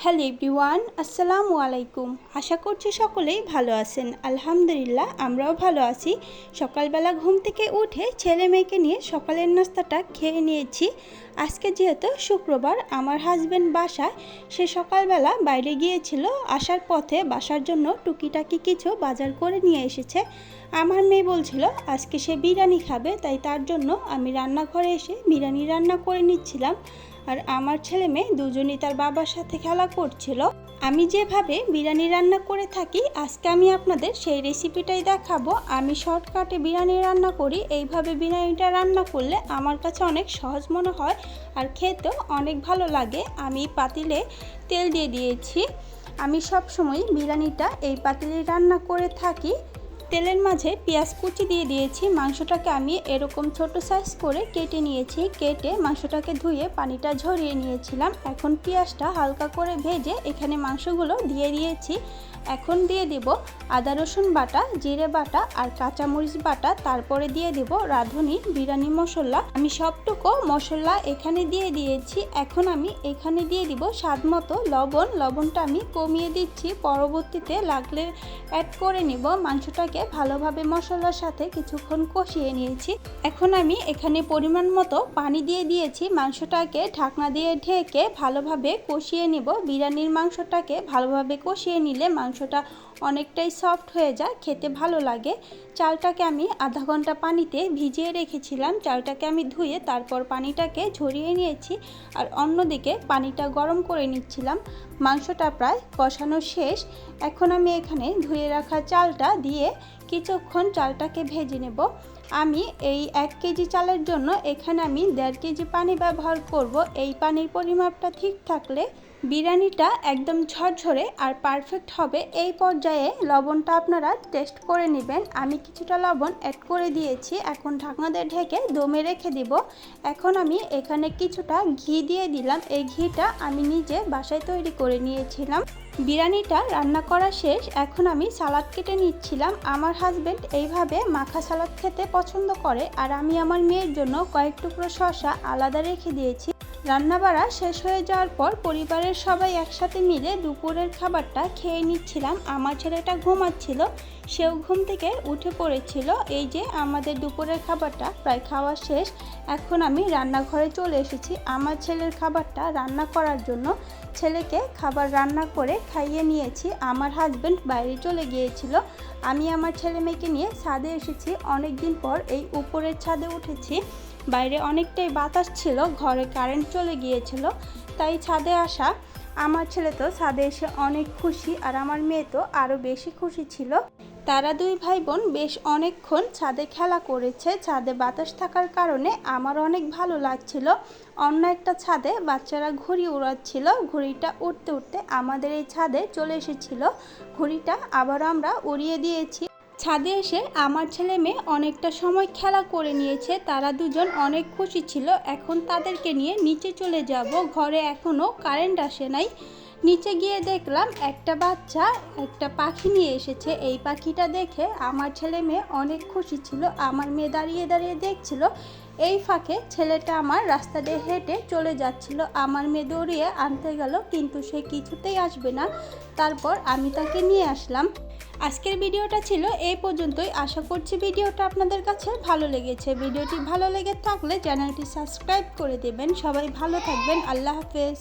Hello everyone, আসসালামু আলাইকুম। আশা করছি সকলেই ভালো আছেন। আলহামদুলিল্লাহ, আমরাও ভালো আছি। সকালবেলা ঘুম থেকে উঠে ছেলে মেয়েকে নিয়ে সকালের নাস্তাটা খেয়ে নিয়েছি। আজকে যেহেতু শুক্রবার, আমার হাজব্যান্ড বাসায়, সে সকালবেলা বাইরে গিয়েছিল। আসার পথে বাসার জন্য টুকিটাকি কিছু বাজার করে নিয়ে এসেছে। আমার মেয়ে বলছিল আজকে সে বিরিয়ানি খাবে, তাই তার জন্য আমি রান্নাঘরে এসে বিরিয়ানি রান্না করে নিচ্ছিলাম। আর আমার ছেলে মেয়ে দুজনই তার বাবার সাথে খেলা করছিল। আমি যেভাবে বিরিয়ানি রান্না করে থাকি, আজকে আমি আপনাদের সেই রেসিপিটাই দেখাবো। আমি শর্টকাটে বিরিয়ানি রান্না করি। এইভাবে বিরিয়ানিটা রান্না করলে আমার কাছে অনেক সহজ মনে হয় আর খেতেও অনেক ভালো লাগে। আমি পাতিলে তেল দিয়ে দিয়েছি। আমি সব সময় বিরিয়ানিটা এই পাতিলে রান্না করে থাকি। তেলের মাঝে পেঁয়াজ কুচি দিয়ে দিয়েছি। মাংসটাকে আমি এরকম ছোট সাইজ করে কেটে নিয়েছি। কেটে মাংসটাকে ধুয়ে পানিটা ঝরিয়ে নিয়েছিলাম। এখন পেঁয়াজটা হালকা করে ভেজে এখানে মাংসগুলো দিয়ে দিয়েছি। এখন দিয়ে দিব আদা রসুন বাটা, জিরে বাটা আর কাঁচামরিচ বাটা। তারপরে দিয়ে দিব রাঁধুনি বিরিয়ানি মশলা। আমি সবটুকু মশলা এখানে দিয়ে দিয়েছি। এখন আমি এখানে দিয়ে দিব স্বাদ মতো লবণ। লবণটা আমি কমিয়ে দিচ্ছি, পরবর্তীতে লাগলে অ্যাড করে নিব। মাংসটাকে ভালোভাবে মশলার সাথে কিছুক্ষণ কষিয়ে নিয়েছি। এখন আমি এখানে পরিমাণ মতো পানি দিয়ে দিয়েছি। মাংসটাকে ঢাকনা দিয়ে ঢেকে ভালোভাবে কষিয়ে নিব। বিরিয়ানির মাংসটাকে ভালোভাবে কষিয়ে নিলে মাংসটা অনেকটাই সফট হয়ে যায়, খেতে ভালো লাগে। চালটাকে আমি আধা ঘন্টা পানিতে ভিজিয়ে রেখেছিলাম। চালটাকে আমি ধুয়ে তারপর পানিটাকে ঝরিয়ে নিয়েছি আর অন্যদিকে পানিটা গরম করে নিচ্ছিলাম। মাংসটা প্রায় কষানো শেষ। এখন আমি এখানে ধুয়ে রাখা চালটা দিয়ে কিছুক্ষণ চালটাকে ভেজে নেব। আমি এই 1 কেজি চালের জন্য এখানে আমি 1.5 কেজি পানি ব্যবহার করব। এই পানির পরিমাপটা ঠিক থাকলে বিরিয়ানিটা একদম ঝরঝরে আর পারফেক্ট হবে। এই পর্যায়ে লবণটা আপনারা টেস্ট করে নেবেন। আমি কিছুটা লবণ অ্যাড করে দিয়েছি। এখন ঢাকনা দিয়ে ঢেকে দমে রেখে দিব। এখন আমি এখানে কিছুটা ঘি দিয়ে দিলাম। এই ঘিটা আমি নিজে বাসায় তৈরি করে নিয়েছিলাম। বিরিয়ানিটা রান্না করা শেষ। এখন আমি সালাদ কেটে নিচ্ছিলাম। আমার হাজব্যান্ড এইভাবে মাখা সালাদ খেতে পছন্দ করে আর আমি আমার মেয়ের জন্য কয়েক টুকরো শসা আলাদা রেখে দিয়েছি। রান্নাবাড়া শেষ হয়ে যাওয়ার পর পরিবারের সবাই একসাথে মিলে দুপুরের খাবারটা খেয়ে নিচ্ছিলাম। আমার ছেলেটা ঘুমাচ্ছিল, সেও ঘুম থেকে উঠে পড়েছিল। এই যে আমাদের দুপুরের খাবারটা প্রায় খাওয়া শেষ। এখন আমি রান্নাঘরে চলে এসেছি আমার ছেলের খাবারটা রান্না করার জন্য। ছেলেকে খাবার রান্না করে খাইয়ে নিয়েছি। আমার হাজব্যান্ড বাইরে চলে গিয়েছিল। আমি আমার ছেলে মেয়েকে নিয়ে ছাদে এসেছি। অনেক দিন পর এই উপরের ছাদে উঠেছি। বাইরে অনেকটাই বাতাস ছিল, ঘরে কারেন্ট চলে গিয়েছিল, তাই ছাদে আসা। আমার ছেলে তো ছাদে এসে অনেক খুশি আর আমার মেয়ে তো আরও বেশি খুশি ছিল। তারা দুই ভাই বোন বেশ অনেকক্ষণ ছাদে খেলা করেছে। ছাদে বাতাস থাকার কারণে আমার অনেক ভালো লাগছিল। অন্য একটা ছাদে বাচ্চারা ঘুড়ি উড়াচ্ছিল। ঘুড়িটা উঠতে উঠতে আমাদের এই ছাদে চলে এসেছিল। ঘুড়িটা আবার আমরা উড়িয়ে দিয়েছি। ছাদে এসে আমার ছেলে মেয়ে অনেকটা সময় খেলা করে নিয়েছে। তারা দুজন অনেক খুশি ছিল। এখন তাদেরকে নিয়ে নিচে চলে যাব। ঘরে এখনও কারেন্ট আসে নাই। নিচে গিয়ে দেখলাম একটা বাচ্চা একটা পাখি নিয়ে এসেছে। এই পাখিটা দেখে আমার ছেলে মেয়ে অনেক খুশি ছিল। আমার মেয়ে দাঁড়িয়ে দাঁড়িয়ে দেখছিল। এই ফাঁকে ছেলেটা আমার রাস্তা দিয়ে হেঁটে চলে যাচ্ছিল। আমার মেয়ে দৌড়িয়ে আনতে গেল, কিন্তু সে কিছুতেই আসবে না। তারপর আমি তাকে নিয়ে আসলাম। আজকের ভিডিওটা ছিল এই পর্যন্তই। আশা করছি ভিডিওটা আপনাদের কাছে ভালো লেগেছে। ভিডিওটি ভালো লেগে থাকলে চ্যানেলটি সাবস্ক্রাইব করে দেবেন। সবাই ভালো থাকবেন। আল্লাহ হাফেজ।